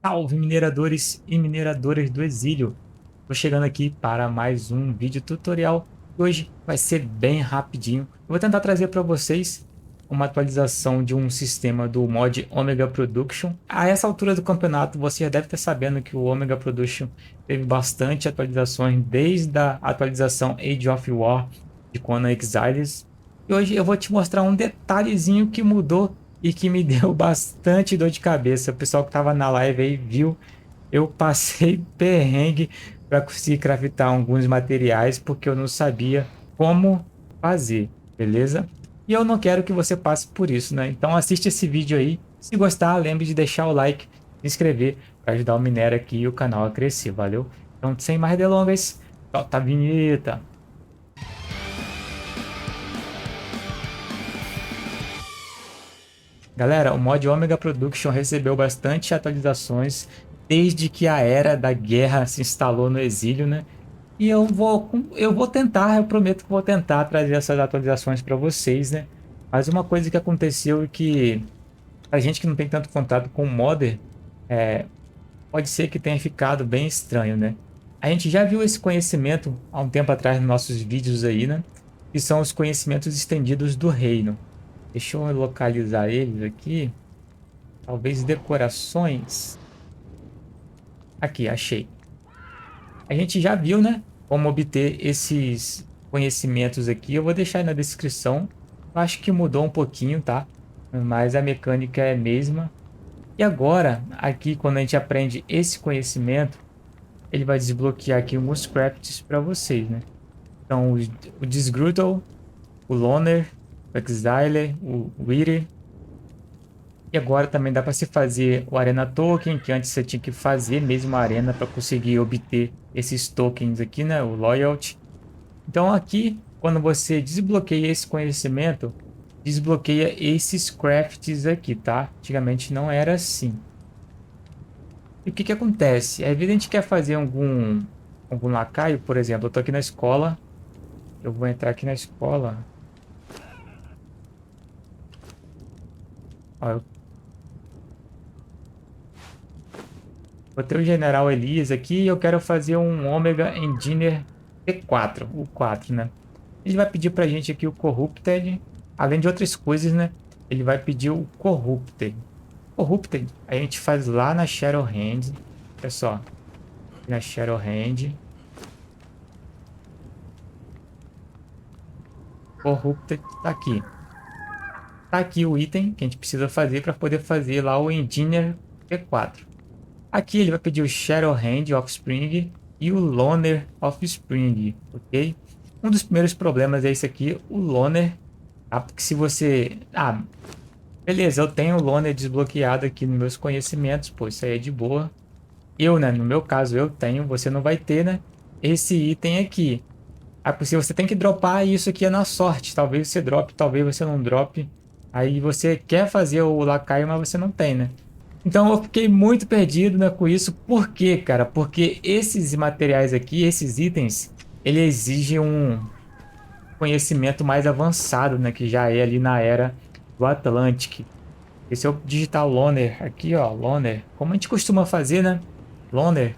Salve mineradores e mineradoras do exílio! Estou chegando aqui para mais um vídeo tutorial. Hoje vai ser bem rapidinho. Eu vou tentar trazer para vocês uma atualização de um sistema do mod Omega Production. A essa altura do campeonato você já deve estar sabendo que o Omega Production teve bastante atualizações desde a atualização Age of War de Conan Exiles. E hoje eu vou te mostrar um detalhezinho que mudou e que me deu bastante dor de cabeça. O pessoal que estava na live aí viu, eu passei perrengue para conseguir craftar alguns materiais porque eu não sabia como fazer, beleza? E eu não quero que você passe por isso, né? Então assiste esse vídeo aí. Se gostar, lembre de deixar o like, se inscrever para ajudar o Minera aqui e o canal a crescer, valeu? Então, sem mais delongas, solta a vinheta. Galera, o mod Omega Production recebeu bastante atualizações desde que a era da guerra se instalou no exílio, né? E eu vou tentar, eu prometo que vou tentar trazer essas atualizações para vocês, né? Mas uma coisa que aconteceu é que a gente que não tem tanto contato com o modder, pode ser que tenha ficado bem estranho, né? A gente já viu esse conhecimento há um tempo atrás nos nossos vídeos aí, né? Que são os conhecimentos estendidos do reino. Deixa eu localizar eles aqui. Talvez decorações. Aqui, achei. A gente já viu, né? Como obter esses conhecimentos aqui. Eu vou deixar aí na descrição. Eu acho que mudou um pouquinho, tá? Mas a mecânica é a mesma. E agora, aqui, quando a gente aprende esse conhecimento, ele vai desbloquear aqui alguns crafts para vocês, né? Então, o Disgruntled, o Loner, o Exiler, o Wither. E agora também dá para se fazer o Arena Token, que antes você tinha que fazer mesmo a arena para conseguir obter esses tokens aqui, né? O Loyalty. Então aqui, quando você desbloqueia esse conhecimento, desbloqueia esses crafts aqui, tá? Antigamente não era assim. E o que que acontece? Às vezes a gente quer fazer algum lacaio, por exemplo. Eu tô aqui na escola. Eu vou entrar aqui na escola. Ó, eu botei o General Elias aqui e eu quero fazer um Omega Engineer T4, o 4, né? Ele vai pedir pra gente aqui o Corrupted, além de outras coisas, né? Ele vai pedir o Corrupted. Corrupted, a gente faz lá na Shadowhand. Olha só, na Shadowhand. Corrupted tá aqui. Tá aqui o item que a gente precisa fazer para poder fazer lá o Engineer T4. Aqui ele vai pedir o Shadowhand Offspring e o Loner Offspring, ok? Um dos primeiros problemas é esse aqui, o Loner, tá? Porque se você... Ah, beleza, eu tenho o Loner desbloqueado aqui nos meus conhecimentos, pô, isso aí é de boa. Eu, né, no meu caso eu tenho, você não vai ter, né, esse item aqui. Ah, porque você tem que dropar isso aqui é na sorte, talvez você drope, talvez você não drope. Aí você quer fazer o lacaio, mas você não tem, né? Então eu fiquei muito perdido, né, com isso. Por quê, cara? Porque esses materiais aqui, esses itens, ele exige um conhecimento mais avançado, né, que já é ali na era do Atlantic. E se eu digitar Loner aqui, ó, Loner, como a gente costuma fazer, né? Loner,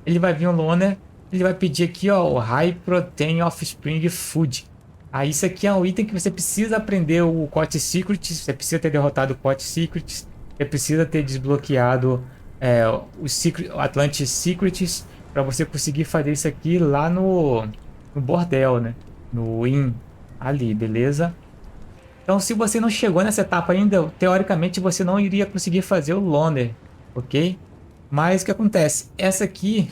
ele vai vir um Loner, ele vai pedir aqui, ó, o High Protein Offspring Food. Aí isso aqui é um item que você precisa aprender o Cote Secrets, você precisa ter derrotado o Cote Secrets, você precisa ter desbloqueado o Atlantis Secrets para você conseguir fazer isso aqui lá no bordel, né? No Inn, ali, beleza? Então, se você não chegou nessa etapa ainda, teoricamente você não iria conseguir fazer o Loner, ok? Mas o que acontece? Essa aqui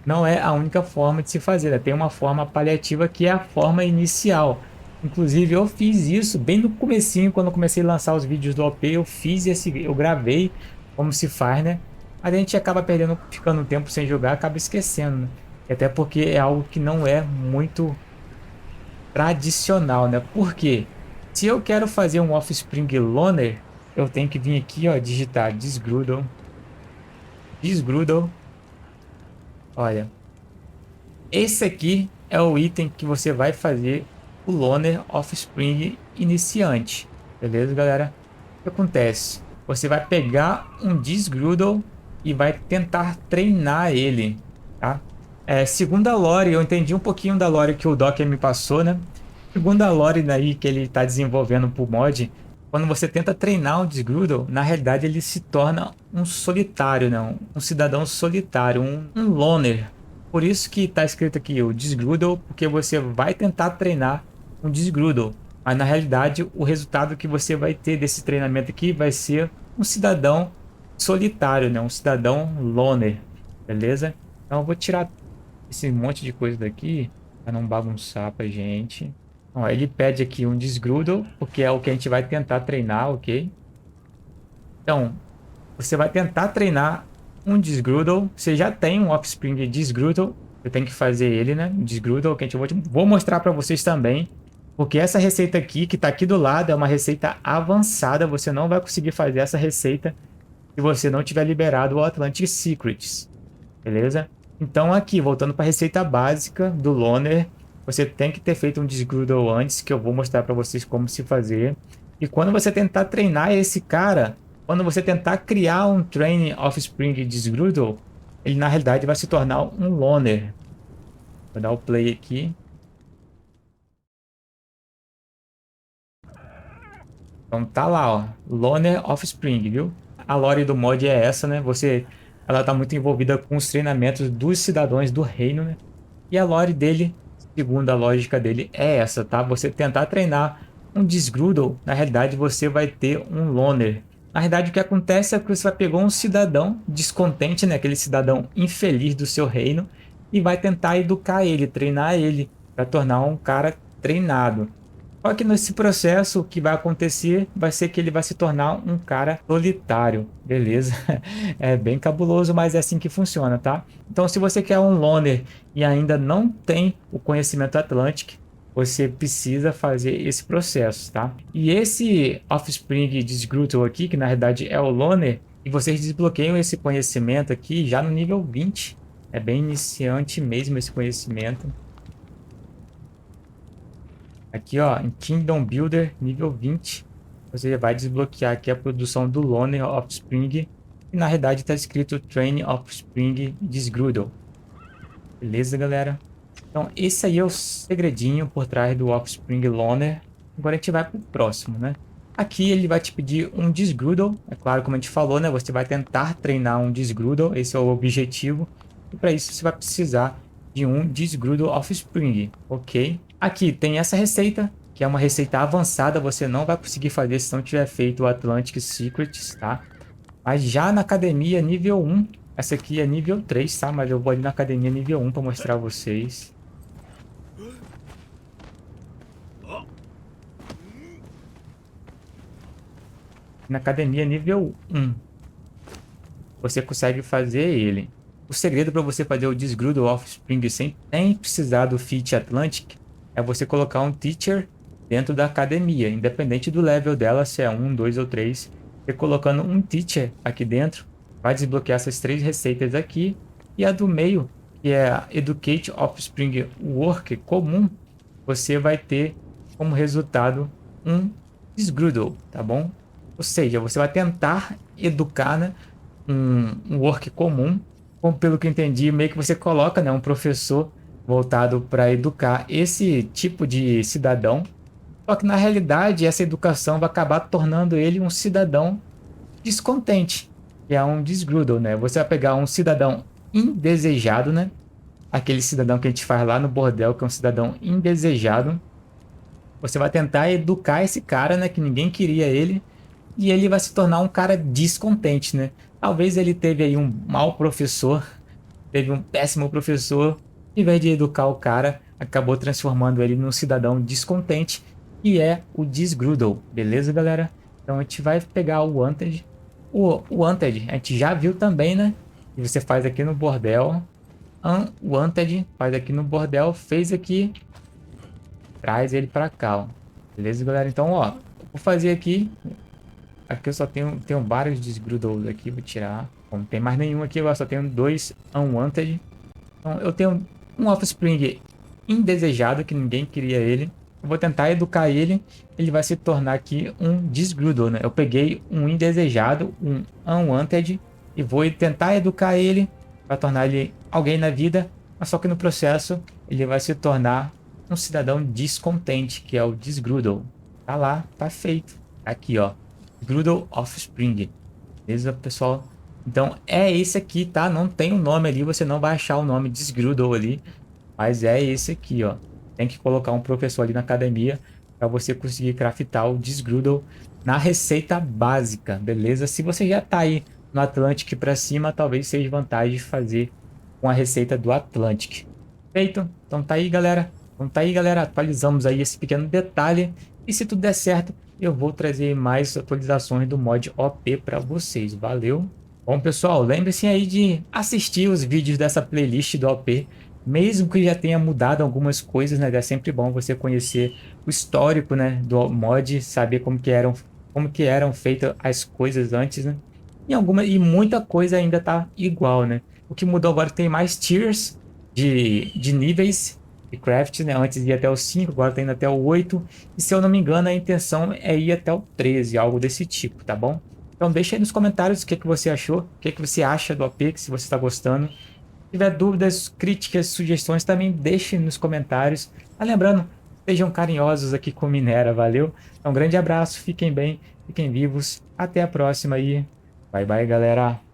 não é a única forma de se fazer, né? Tem uma forma paliativa que é a forma inicial. Inclusive eu fiz isso bem no comecinho, quando eu comecei a lançar os vídeos do OP, eu gravei como se faz, né? Mas a gente acaba perdendo, ficando um tempo sem jogar, acaba esquecendo, né? E até porque é algo que não é muito tradicional, né? Por quê? Se eu quero fazer um Offspring Loner, eu tenho que vir aqui, ó, digitar Disgruntled, Disgruntled. Olha, esse aqui é o item que você vai fazer o Loner Offspring iniciante. Beleza, galera? O que acontece? Você vai pegar um Disgruntled e vai tentar treinar ele, tá? Segundo a lore, eu entendi um pouquinho da lore que o Docker me passou, né? Segundo a lore daí que ele está desenvolvendo pro mod, quando você tenta treinar o Disgrudel, na realidade ele se torna um solitário, não? Um cidadão solitário, um loner. Por isso que está escrito aqui o Disgrudel, porque você vai tentar treinar um Disgrudel. Mas na realidade o resultado que você vai ter desse treinamento aqui vai ser um cidadão solitário, né? Um cidadão loner, beleza? Então eu vou tirar esse monte de coisa daqui para não bagunçar pra gente. Ó, ele pede aqui um Disgrudel, porque é o que a gente vai tentar treinar, ok? Então, você vai tentar treinar um Disgrudel. Você já tem um Offspring Disgrudel. Eu tenho que fazer ele, né? Disgrudel, que a gente vou mostrar para vocês também. Porque essa receita aqui, que está aqui do lado, é uma receita avançada. Você não vai conseguir fazer essa receita se você não tiver liberado o Atlantic Secrets. Beleza? Então aqui, voltando para a receita básica do Loner, você tem que ter feito um Disgrudel antes, que eu vou mostrar para vocês como se fazer. E quando você tentar treinar esse cara, quando você tentar criar um Training Offspring Disgrudel, ele na realidade vai se tornar um Loner. Vou dar o play aqui. Então tá lá, ó, Loner Offspring, viu? A lore do mod é essa, né? Ela tá muito envolvida com os treinamentos dos cidadãos do reino, né? E a lore dele, segundo a lógica dele, é essa, tá? Você tentar treinar um Disgrudel, na realidade você vai ter um Loner. Na realidade o que acontece é que você vai pegar um cidadão descontente, né? Aquele cidadão infeliz do seu reino, e vai tentar educar ele, treinar ele, para tornar um cara treinado. Só que nesse processo o que vai acontecer vai ser que ele vai se tornar um cara solitário, beleza? É bem cabuloso, mas é assim que funciona, tá? Então se você quer um loner e ainda não tem o conhecimento Atlantic, você precisa fazer esse processo, tá? E esse Offspring Disgrudel aqui, que na verdade é o loner, e vocês desbloqueiam esse conhecimento aqui já no nível 20. É bem iniciante mesmo esse conhecimento. Aqui, ó, em Kingdom Builder, nível 20, você vai desbloquear aqui a produção do Loner Offspring, e na realidade está escrito Train Offspring Disgrudel. Beleza, galera? Então, esse aí é o segredinho por trás do Offspring Loner. Agora a gente vai para o próximo, né? Aqui ele vai te pedir um Disgrudel. É claro, como a gente falou, né? Você vai tentar treinar um Disgrudel, esse é o objetivo. E para isso você vai precisar de um Disgrudel Offspring, ok? Aqui tem essa receita, que é uma receita avançada, você não vai conseguir fazer se não tiver feito o Atlantic Secrets, tá? Mas já na academia nível 1, essa aqui é nível 3, tá? Mas eu vou ali na academia nível 1 para mostrar a vocês. Na academia nível 1, você consegue fazer ele. O segredo para você fazer o Disgrudel Offspring sem precisar do Feat Atlantic é você colocar um Teacher dentro da academia, independente do level dela, se é 1, 2 ou 3. Você colocando um Teacher aqui dentro, vai desbloquear essas 3 receitas aqui. E a do meio, que é a Educate Offspring Work comum, você vai ter como resultado um Disgrudel, tá bom? Ou seja, você vai tentar educar, né, um work comum, como pelo que eu entendi, meio que você coloca, né, um professor voltado para educar esse tipo de cidadão. Só que na realidade essa educação vai acabar tornando ele um cidadão descontente, que é um Disgrudel, né? Você vai pegar um cidadão indesejado, né? Aquele cidadão que a gente faz lá no bordel, que é um cidadão indesejado. Você vai tentar educar esse cara, né, que ninguém queria ele, e ele vai se tornar um cara descontente, né? Talvez ele teve aí um mau professor, teve um péssimo professor, em vez de educar o cara, acabou transformando ele num cidadão descontente, que é o Disgrudel, beleza, galera? Então a gente vai pegar o Wanted. O Wanted a gente já viu também, né? E você faz aqui no bordel. Unwanted, faz aqui no bordel, fez aqui, traz ele pra cá, ó. Beleza, galera? Então, ó, vou fazer aqui. Aqui eu só tenho vários Disgrudels aqui, vou tirar. Bom, não tem mais nenhum aqui, eu só tenho 2 Unwanted. Então, eu tenho um Offspring indesejado, que ninguém queria ele. Eu vou tentar educar ele, ele vai se tornar aqui um Disgrudel, né? Eu peguei um indesejado, um Unwanted, e vou tentar educar ele para tornar ele alguém na vida, mas só que no processo ele vai se tornar um cidadão descontente, que é o Disgrudel. Tá lá, tá feito. Tá aqui, ó. Disgrudel Offspring. Beleza, pessoal? Então é esse aqui, tá? Não tem o nome ali, você não vai achar o nome Disgrudel ali, mas é esse aqui, ó. Tem que colocar um professor ali na academia para você conseguir craftar o Disgrudel na receita básica, beleza? Se você já tá aí no Atlantic para cima, talvez seja vantagem de fazer com a receita do Atlantic. Feito? Então tá aí, galera. Então tá aí, galera. Atualizamos aí esse pequeno detalhe. E se tudo der certo, eu vou trazer mais atualizações do mod OP para vocês. Valeu! Bom, pessoal, lembre-se aí de assistir os vídeos dessa playlist do OP. Mesmo que já tenha mudado algumas coisas, né? É sempre bom você conhecer o histórico, né, do mod, saber como que eram feitas as coisas antes, né? E muita coisa ainda tá igual, né? O que mudou agora tem mais tiers de níveis de craft, né? Antes ia até o 5, agora tá indo até o 8. E se eu não me engano, a intenção é ir até o 13, algo desse tipo, tá bom? Então deixa aí nos comentários o que você achou, o que você acha do OP, se você está gostando. Se tiver dúvidas, críticas, sugestões, também deixe nos comentários. Ah, lembrando, sejam carinhosos aqui com Minera, valeu? Então, um grande abraço, fiquem bem, fiquem vivos. Até a próxima aí. Bye bye, galera.